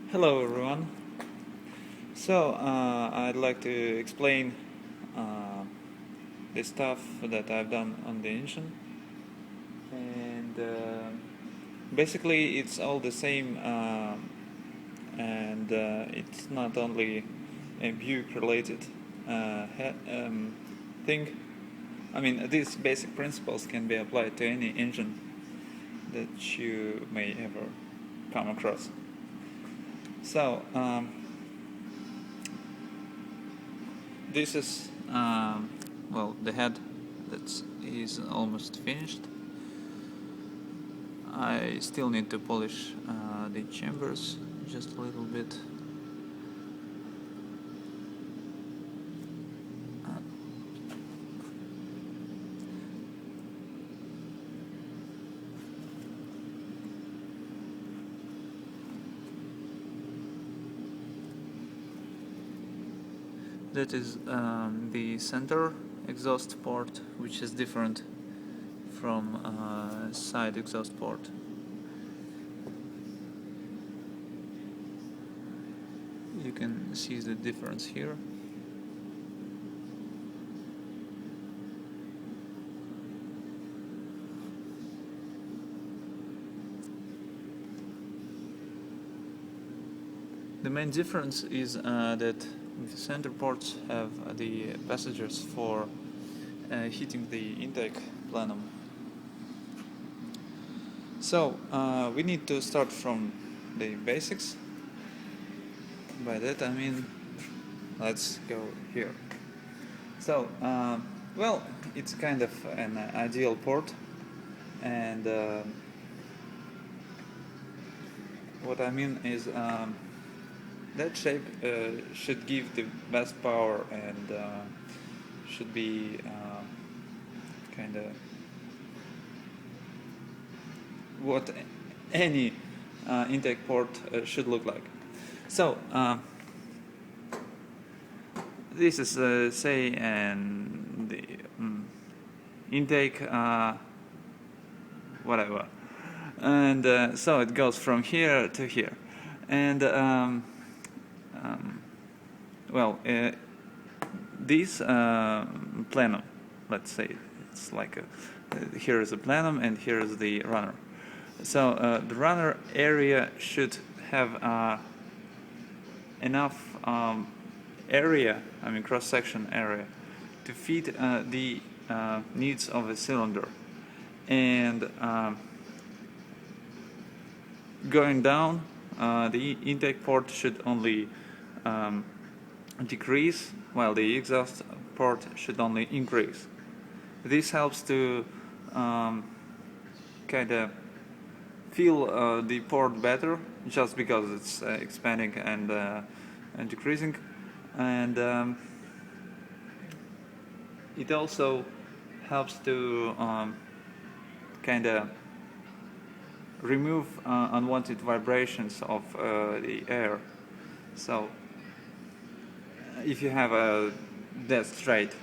Hello everyone. I'd like to explain the stuff that I've done on the engine, and basically it's all the same, and it's not only a Buick related thing. I mean, these basic principles can be applied to any engine that you may ever come across. So, this is the head that is almost finished. I still need to polish the chambers just a little bit. That is the center exhaust port, which is different from side exhaust port. You can see the difference here. The main difference is that the center ports have the passages for heating the intake plenum. So we need to start from the basics. By that I mean, let's go here. So, it's kind of an ideal port, and what I mean is that shape should give the best power and should be kind of what any intake port should look like. So, this is say and the intake whatever, and so it goes from here to here, and this plenum, let's say it's like here is a plenum and here is the runner. So the runner area should have enough area, I mean cross-section area, to fit the needs of a cylinder. And going down, the intake port should only decrease, while the exhaust port should only increase. This helps to kind of feel the port better, just because it's expanding and decreasing, and it also helps to kind of remove unwanted vibrations of the air. So if you have a dead straight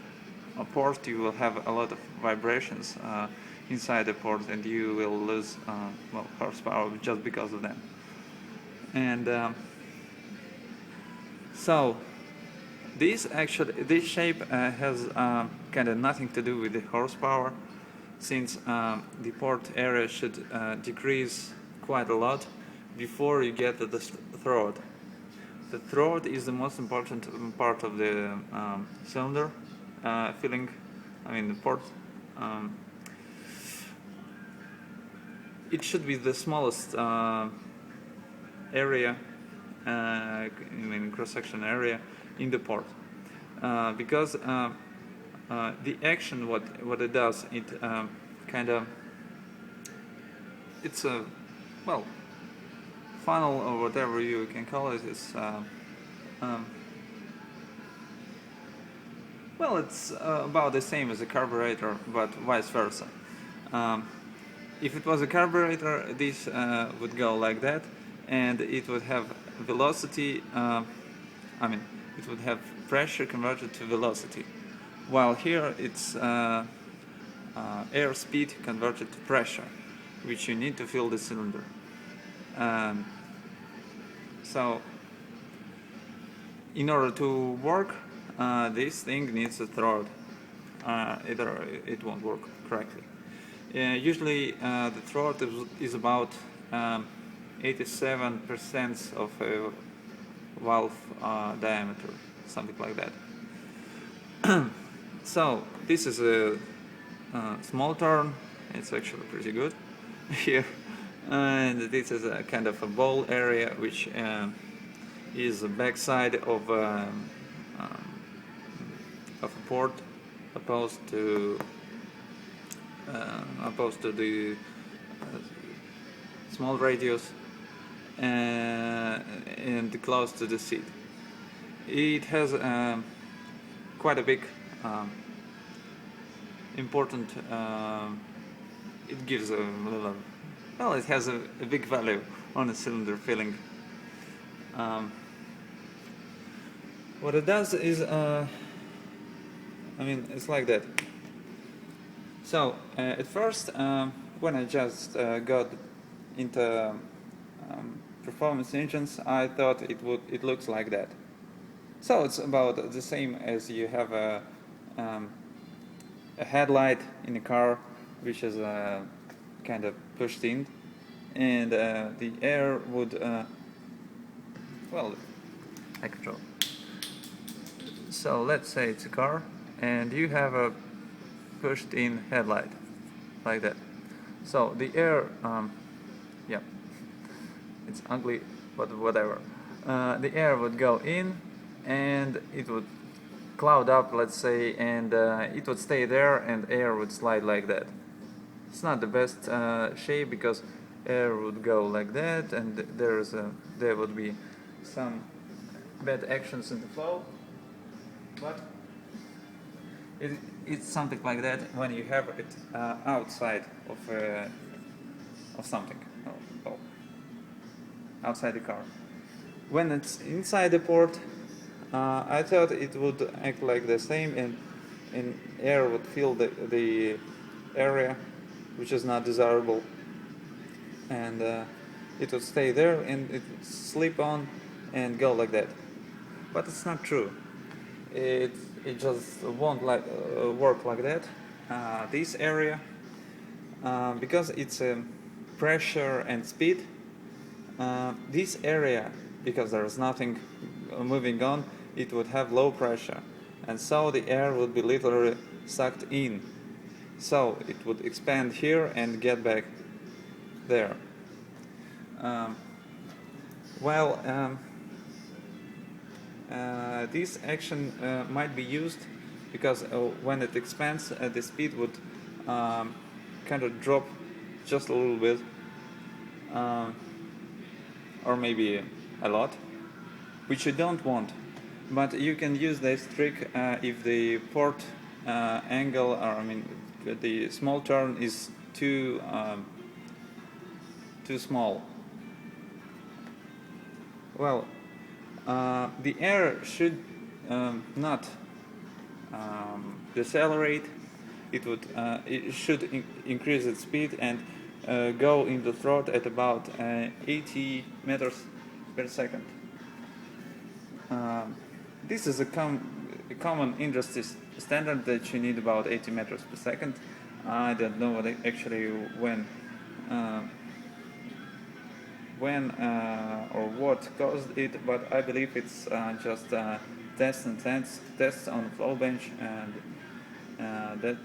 port, you will have a lot of vibrations inside the port, and you will lose horsepower just because of them. And so this shape has kind of nothing to do with the horsepower, since the port area should decrease quite a lot before you get to the throat. The throat is the most important part of the cylinder filling, I mean the port. It should be the smallest area, I mean cross-section area in the port, because the action, what it does, it kind of, it's a funnel or whatever you can call it. It's it's about the same as a carburetor, but vice versa. If it was a carburetor, this would go like that, and it would have velocity, it would have pressure converted to velocity, while here it's air speed converted to pressure, which you need to fill the cylinder. So in order to work, this thing needs a throat. Either it won't work correctly. Usually the throat is about 87% of a valve diameter, something like that. So this is a small turn. It's actually pretty good here, and this is a kind of a ball area, which is the backside of a port, opposed to the small radius and close to the seat. It has quite a big important. It gives a little. Well, it has a big value on the cylinder filling. What it does is, it's like that. So at first, when I just got into performance engines, I thought it looks like that. So it's about the same as you have a headlight in a car, which is kind of pushed in, and the air would I control. So let's say it's a car, and you have a pushed in headlight like that. So the air, yeah, it's ugly, but whatever. The air would go in, and it would cloud up, let's say, and it would stay there, and air would slide like that. It's not the best shape, because air would go like that, and there would be some bad actions in the flow, but it's something like that when you have it outside of something, outside the car. When it's inside the port, I thought it would act like the same, and air would fill the area, which is not desirable, and it would stay there, and it would slip on and go like that. But it's not true. It just won't work like that. This area, because it's pressure and speed, this area, because there is nothing moving on, it would have low pressure, and so the air would be literally sucked in. So it would expand here and get back there. This action might be used because when it expands, the speed would kind of drop just a little bit, or maybe a lot, which you don't want. But you can use this trick if the port angle, or the small turn is too small. Well, the air should not decelerate. It should increase its speed and go in the throat at about 80 meters per second. This is a common industry standard that you need about 80 meters per second. I don't know when or what caused it, but I believe it's just tests on the flow bench, and that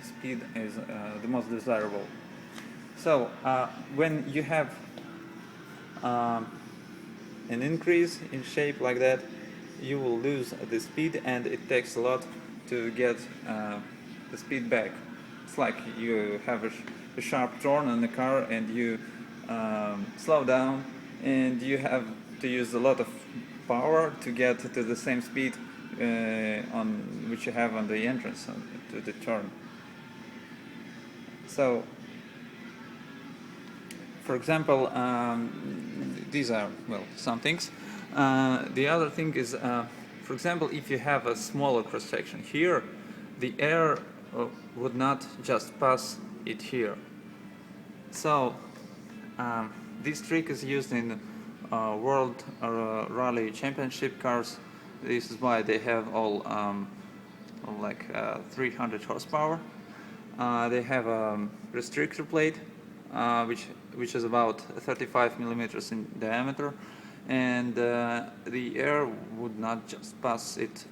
speed is the most desirable. So when you have an increase in shape like that, you will lose the speed, and it takes a lot to get the speed back. It's like you have a sharp turn in the car, and you slow down, and you have to use a lot of power to get to the same speed on which you have on the entrance to the turn. So, for example, these are, some things. The other thing is, for example, if you have a smaller cross section here, the air would not just pass it here. So this trick is used in World Rally Championship cars. This is why they have all like 300 horsepower. They have a restrictor plate, which is about 35 millimeters in diameter, and the air would not just pass it.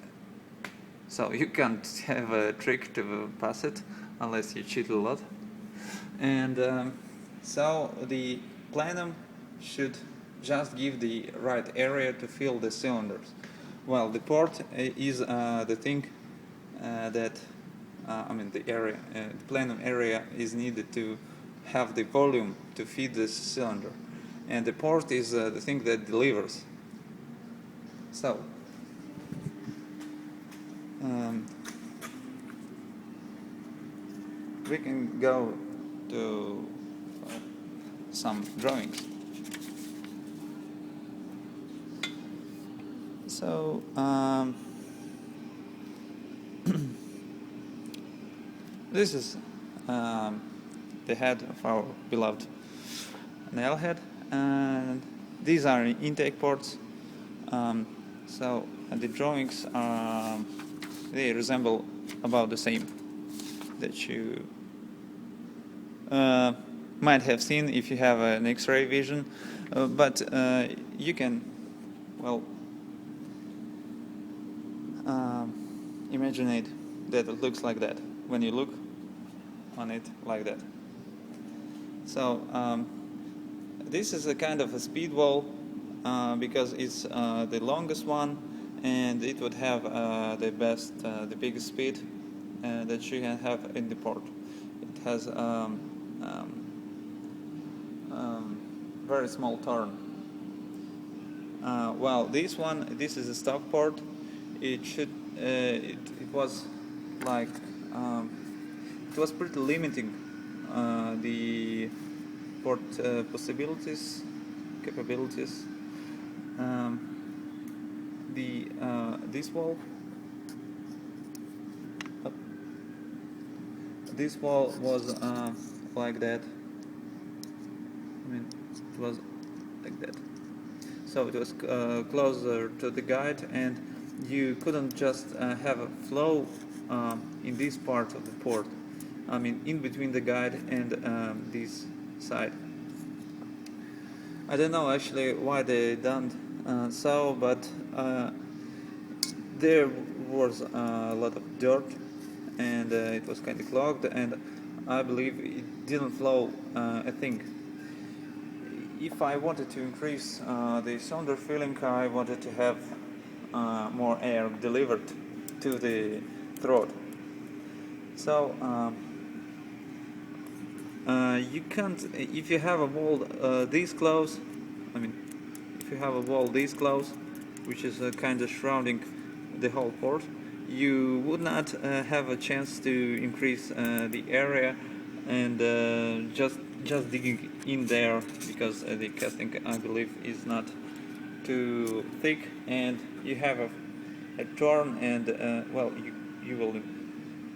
So you can't have a trick to pass it unless you cheat a lot. And so the plenum should just give the right area to fill the cylinders. Well, the port is the thing that the area, the plenum area is needed to have the volume to feed the cylinder, and the port is the thing that delivers. So we can go to some drawings. So this is the head of our beloved Nailhead, and these are intake ports. So the drawings they resemble about the same that you might have seen if you have an X-ray vision, but you can, well, imagine that it looks like that when you look on it like that. So this is a kind of a speed wall because it's the longest one, and it would have the biggest speed that you can have in the port. It has very small turn. Well, this is a stock port. It was like it was pretty limiting the port capabilities. This wall. This wall was like that. It was like that. So it was closer to the guide, and you couldn't just have a flow in this part of the port. In between the guide and this side. I don't know actually why they done so, but there was a lot of dirt, and it was kind of clogged, and I believe it didn't flow a thing. If I wanted to increase the cylinder filling, I wanted to have more air delivered to the throat. So you can't, if you have a wall this close, if you have a wall this close, which is kind of shrouding the whole port, you would not have a chance to increase the area and just digging in there, because the casting, I believe, is not too thick, and you have a turn, and you will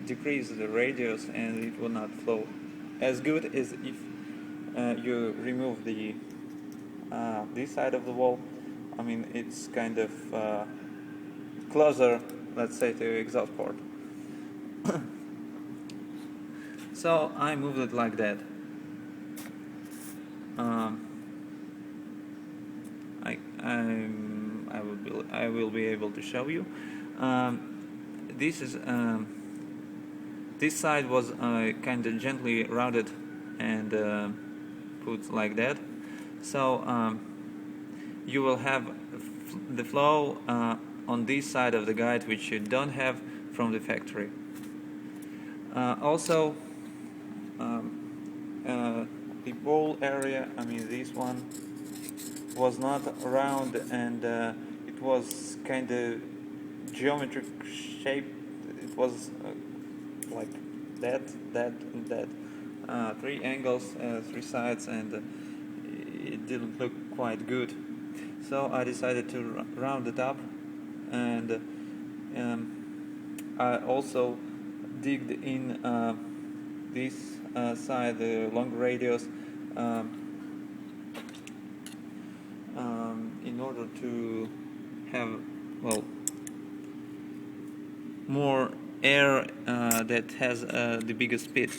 decrease the radius, and it will not flow as good as if you remove the this side of the wall. It's kind of closer, let's say, to exhaust port. So I moved it like that. I will be able to show you. This side was kind of gently routed and put like that. So you will have the flow on this side of the guide, which you don't have from the factory. Also, the bowl area, this one was not round, and it was kind of geometric shape. It was like that, and that. Three angles, three sides, and it didn't look quite good. So I decided to round it up, and I also digged in this side, the long radius, order to have, well, more air that has the biggest speed.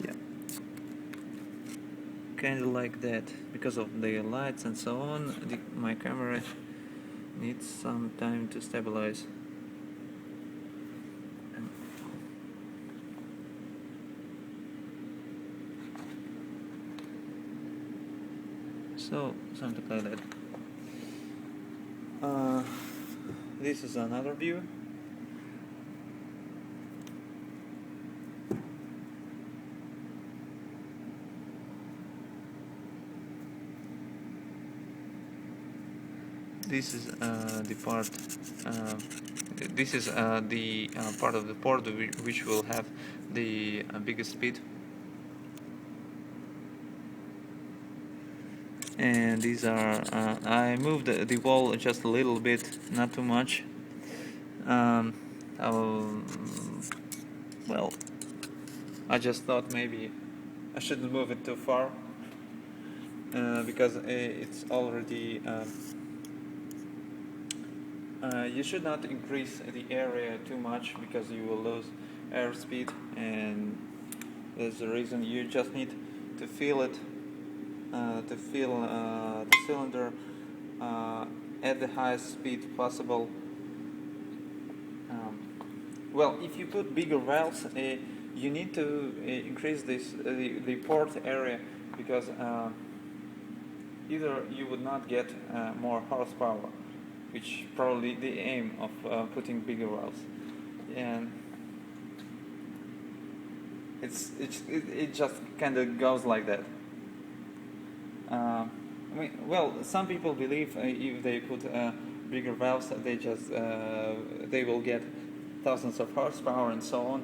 Yeah, kind of like that. Because of the lights and so on, my camera needs some time to stabilize. So, something like that. This is another view. This is the part. This is the part of the port which will have the biggest speed. And these are. I moved the wall just a little bit, not too much. Well, I just thought maybe I shouldn't move it too far because it's already. You should not increase the area too much because you will lose airspeed, and there's a reason. You just need to feel it, to feel the cylinder at the highest speed possible. Well, if you put bigger valves, you need to increase the port area because either you would not get more horsepower, which probably the aim of putting bigger valves, and it just kind of goes like that. Well, some people believe if they put bigger valves, they will get thousands of horsepower and so on,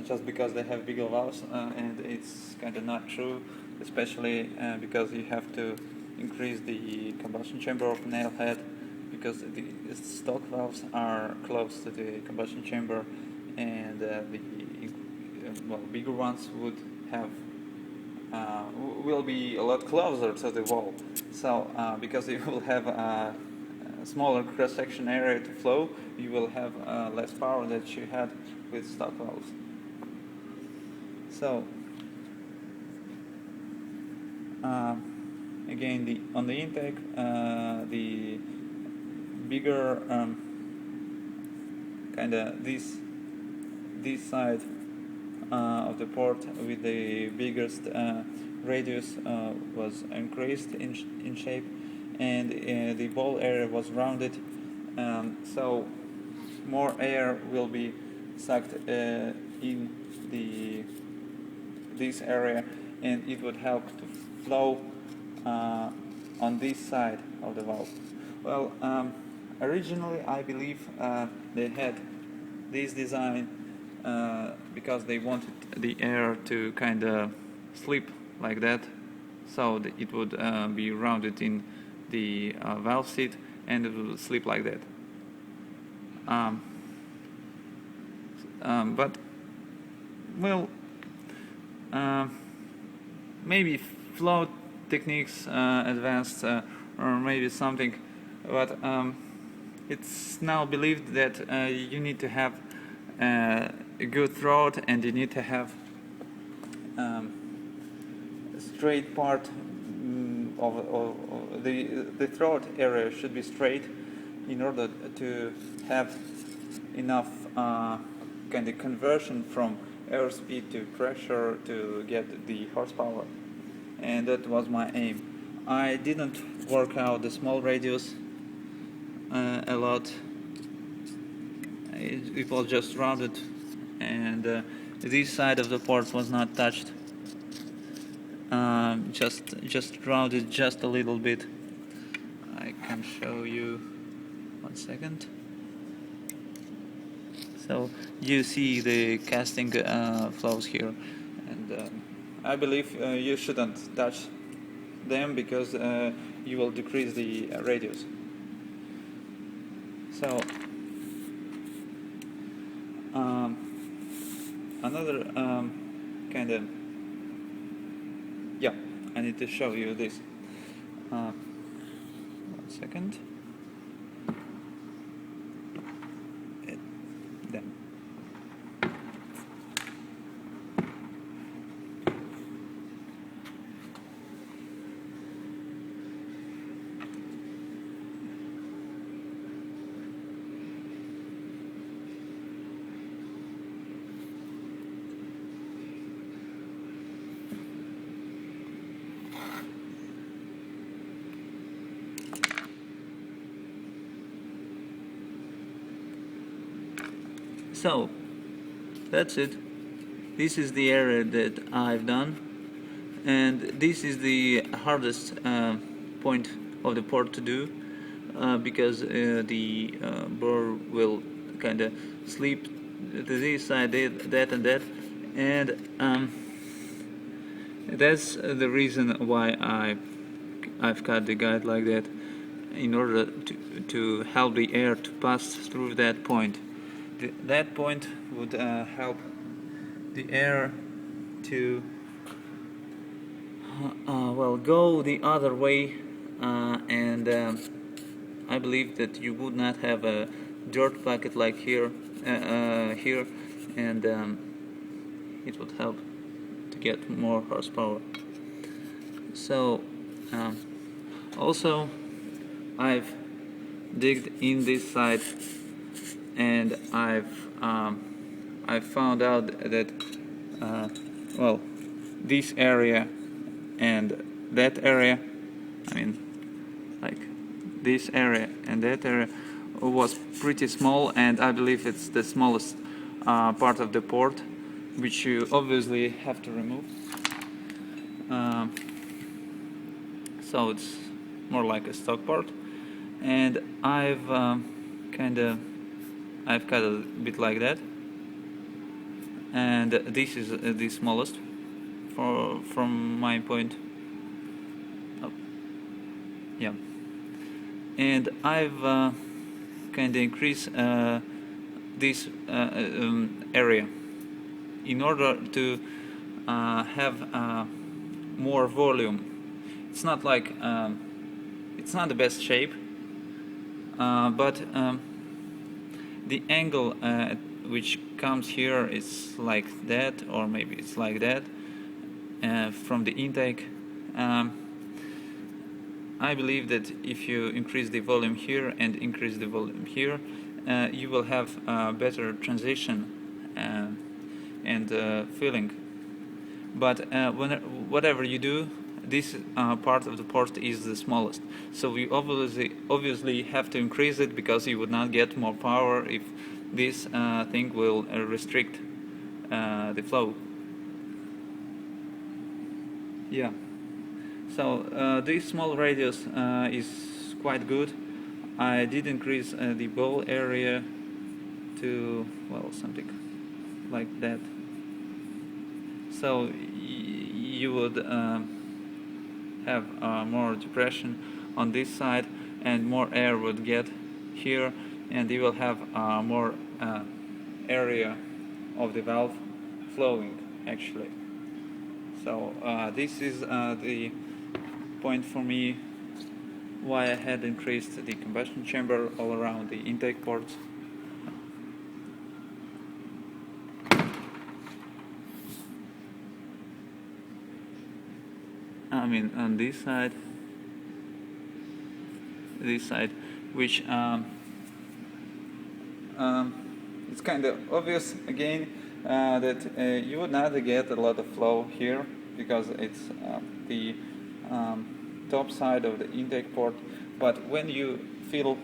just because they have bigger valves, and it's kind of not true, especially because you have to increase the combustion chamber of Nailhead, because the stock valves are close to the combustion chamber, and bigger ones would have will be a lot closer to the wall. So because you will have a smaller cross-section area to flow, you will have less power that you had with stock valves. So again, on the intake, the bigger kind of this side of the port with the biggest radius was increased in shape, and the ball area was rounded, so more air will be sucked in this area, and it would help to flow on this side of the valve. Well, originally I believe they had this design because they wanted the air to kind of slip like that, so that it would be rounded in the valve seat and it would slip like that. But well, maybe flow techniques advanced or maybe something, but it's now believed that you need to have a good throat, and you need to have a straight part of the throat area should be straight in order to have enough kind of conversion from airspeed to pressure to get the horsepower, and that was my aim. I didn't work out the small radius a lot. It was just rounded, and this side of the port was not touched. Just rounded just a little bit. I can show you 1 second. So you see the casting flows here, and I believe you shouldn't touch them because you will decrease the radius. So another kind of I need to show you this. 1 second. Then. So that's it. This is the area that I've done, and this is the hardest point of the port to do, because the bore will kind of slip to this side, that and that, and that's the reason why I've cut the guide like that, in order to help the air to pass through that point. That point would help the air to well, go the other way, and I believe that you would not have a dirt bucket like here, and it would help to get more horsepower. So also I've digged in this side, and I've found out that well, this area and that area, I mean, like this area and that area, was pretty small, and I believe it's the smallest part of the port, which you obviously have to remove. So it's more like a stock part, and I've cut a bit like that, and this is the smallest from my point. Oh, yeah, and I've kind of increased this area in order to have more volume. It's not like it's not the best shape, but the angle which comes here is like that, or maybe it's like that, from the intake. I believe that if you increase the volume here and increase the volume here, you will have a better transition and feeling. But whatever you do, this part of the port is the smallest, so we obviously have to increase it, because you would not get more power if this thing will restrict the flow. Yeah, so this small radius is quite good. I did increase the bowl area to, well, something like that, so you would have more depression on this side, and more air would get here, and you will have more area of the valve flowing, actually. So this is the point for me why I had increased the combustion chamber all around the intake ports. I mean, on this side, which it's kind of obvious again that you would not get a lot of flow here, because it's the top side of the intake port. But when you feel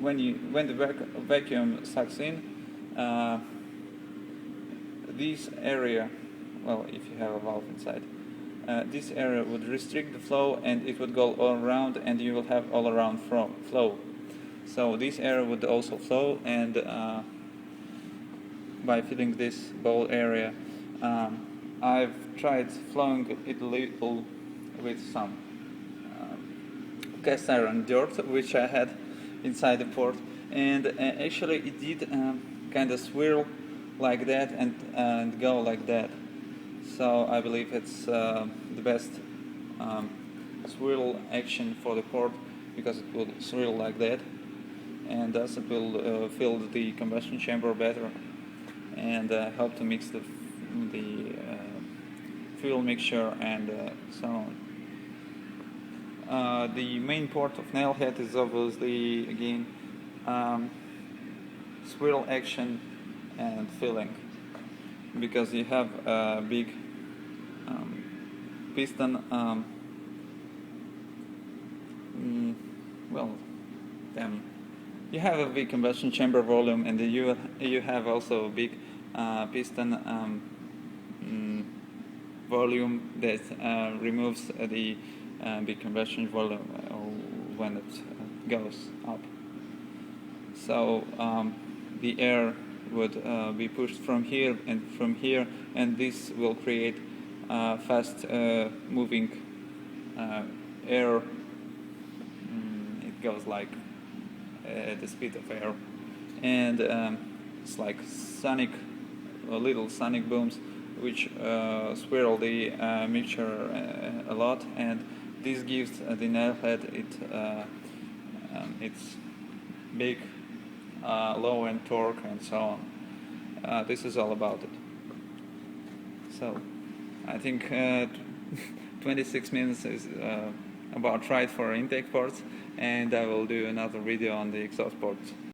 when the vacuum sucks in, this area, well, if you have a valve inside, this area would restrict the flow, and it would go all around, and you will have all around flow. So this area would also flow, and by filling this bowl area, I've tried flowing it a little with some cast iron dirt which I had inside the port, and actually it did kind of swirl like that and go like that. So I believe it's the best swirl action for the port, because it will swirl like that, and thus it will fill the combustion chamber better and help to mix the fuel mixture and so on. The main port of Nailhead is obviously, again, swirl action and filling, because you have a big piston, well, damn, you have a big combustion chamber volume, and you have also a big piston volume that removes the big combustion volume when it goes up. So the air would be pushed from here and from here, and this will create fast moving air. It goes like the speed of air, and it's like little sonic booms which swirl the mixture a lot, and this gives the Nailhead its big low end torque and so on. This is all about it. So I think 26 minutes is about right for intake ports, and I will do another video on the exhaust ports.